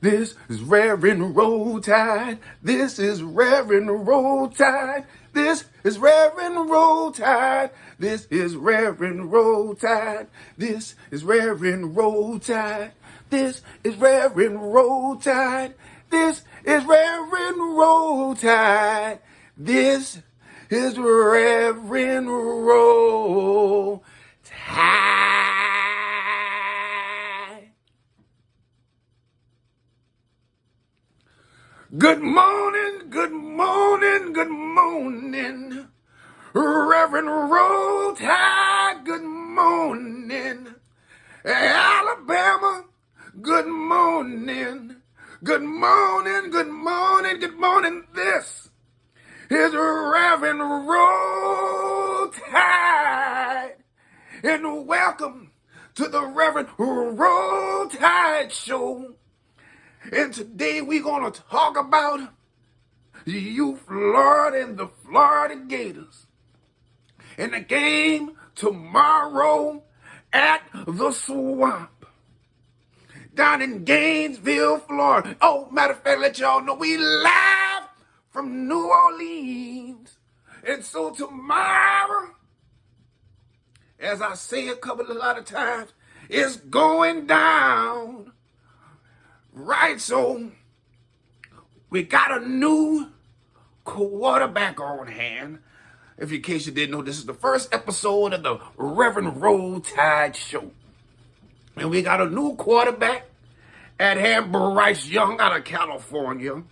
This is Reverend Roll Tide. This is Reverend Roll Tide. This is Reverend Roll Tide. This is Reverend Roll Tide. This is Reverend Roll Tide. This is Reverend Roll Tide. This is Reverend Roll Tide. This is Reverend Roll Tide. Good morning, good morning, good morning. Reverend Roll Tide, good morning. Alabama, good morning. Good morning, good morning, good morning. This is Reverend Roll Tide. And welcome to the Reverend Roll Tide Show. And today we're going to talk about you Florida and the Florida Gators. And the game tomorrow at the Swamp down in Gainesville, Florida. Oh, matter of fact, let y'all know we live from New Orleans. And so tomorrow, as I say a lot of times, it's going down. Right, so we got a new quarterback on hand. If in case you didn't know, this is the first episode of the Reverend Roll Tide Show. And we got a new quarterback at hand, Bryce Young out of California.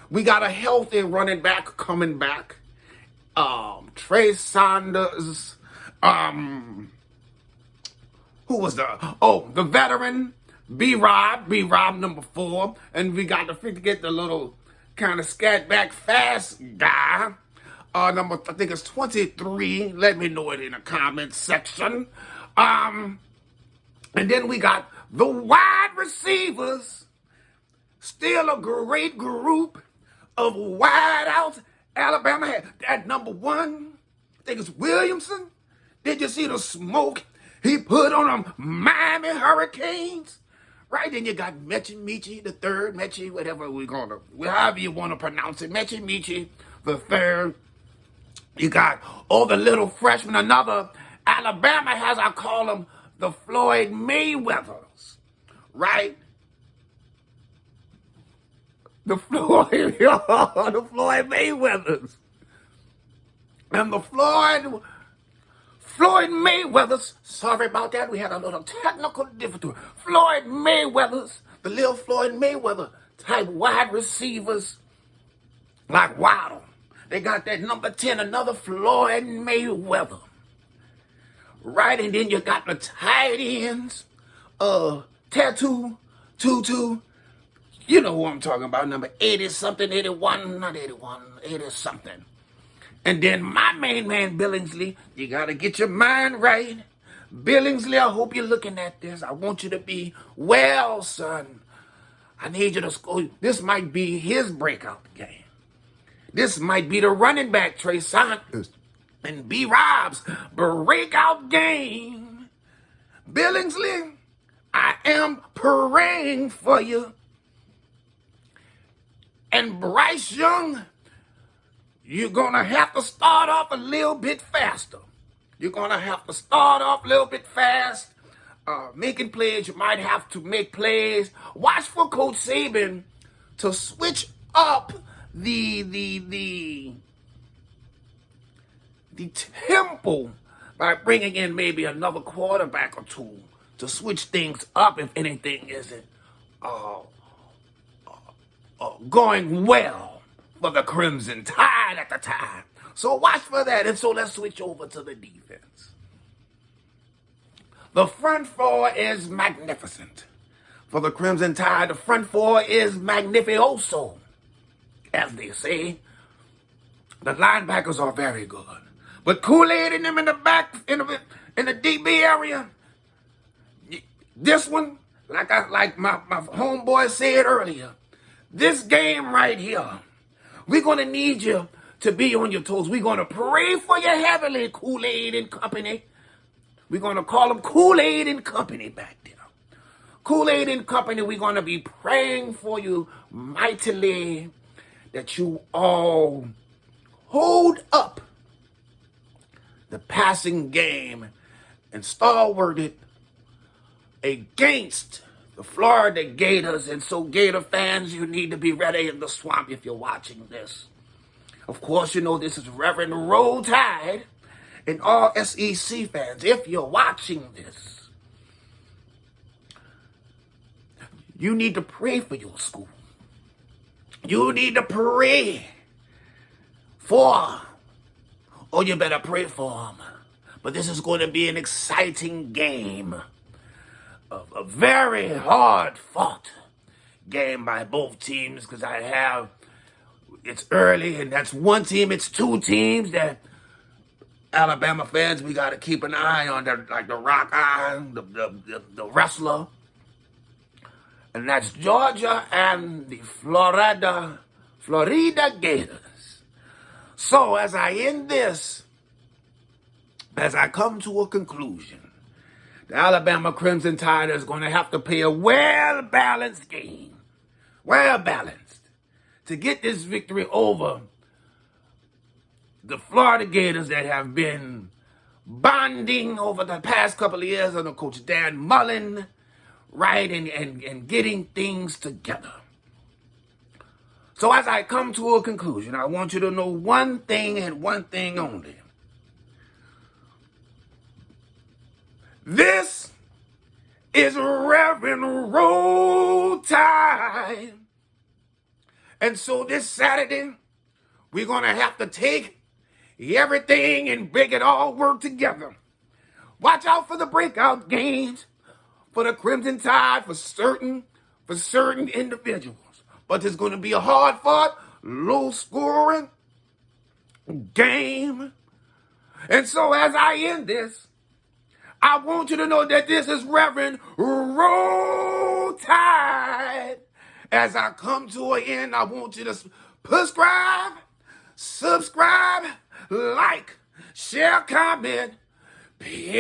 We got a healthy running back coming back. Trey Sanders. Who was the veteran? B-Rob number 4. And we got to forget the little kind of scat back fast guy. I think it's 23. Let me know it in the comment section. And then we got the wide receivers. Still a great group of wideouts. Alabama had at number 1. I think it's Williamson. Did you see the smoke he put on them Miami Hurricanes? Right, then you got Michi the third, whatever however you want to pronounce it, Michi the third. You got all the little freshmen. Another Alabama has, I call them the Floyd Mayweathers, right? The Floyd Mayweathers. And the Floyd Mayweathers, sorry about that, we had a little technical difficulty. Floyd Mayweathers, the little Floyd Mayweather type wide receivers like Waddle. They got that number 10, another Floyd Mayweather. Right, and then you got the tight ends, Tutu, you know who I'm talking about, number 80-something, 81, not 81, 80-something. And then my main man, Billingsley, you got to get your mind right. Billingsley, I hope you're looking at this. I want you to be well, son. I need you to score. This might be his breakout game. This might be the running back, Trey Sanders, and B-Rob's breakout game. Billingsley, I am praying for you. And Bryce Young, you're going to have to start off a little bit faster. You're going to have to start off a little bit fast. Making plays, you might have to make plays. Watch for Coach Saban to switch up the tempo by bringing in maybe another quarterback or two to switch things up if anything isn't going well for the Crimson Tide at the time. So watch for that. And so let's switch over to the defense. The front four is magnificent. For the Crimson Tide, the front four is magnificoso, as they say. The linebackers are very good. But Kool-Aid in them in the back, in the DB area, this one, like my homeboy said earlier, this game right here, we're going to need you to be on your toes. We're going to pray for you heavily, Kool-Aid and Company. We're going to call them Kool-Aid and Company back there. Kool-Aid and Company, we're going to be praying for you mightily that you all hold up the passing game and stalwart it against the Florida Gators. And so, Gator fans, you need to be ready in the swamp if you're watching this. Of course, you know this is Reverend Roll Tide, and all SEC fans, if you're watching this, you need to pray for your school. You need to pray for, or you better pray for them. But this is going to be an exciting game. A very hard-fought game by both teams, because it's early, and that's one team. It's two teams that Alabama fans, we got to keep an eye on, like the Rock Eye, the wrestler. And that's Georgia and the Florida Gators. So as I end this, as I come to a conclusion, the Alabama Crimson Tide is going to have to play a well-balanced game, well-balanced, to get this victory over the Florida Gators that have been bonding over the past couple of years under Coach Dan Mullen, right, and getting things together. So as I come to a conclusion, I want you to know one thing and one thing only. This is Reverend Roll Tide. And so this Saturday, we're going to have to take everything and make it all work together. Watch out for the breakout games for the Crimson Tide, for certain individuals. But it's going to be a hard-fought, low-scoring game. And so as I end this, I want you to know that this is Reverend Roll Tide. As I come to an end, I want you to subscribe, like, share, comment. Peace.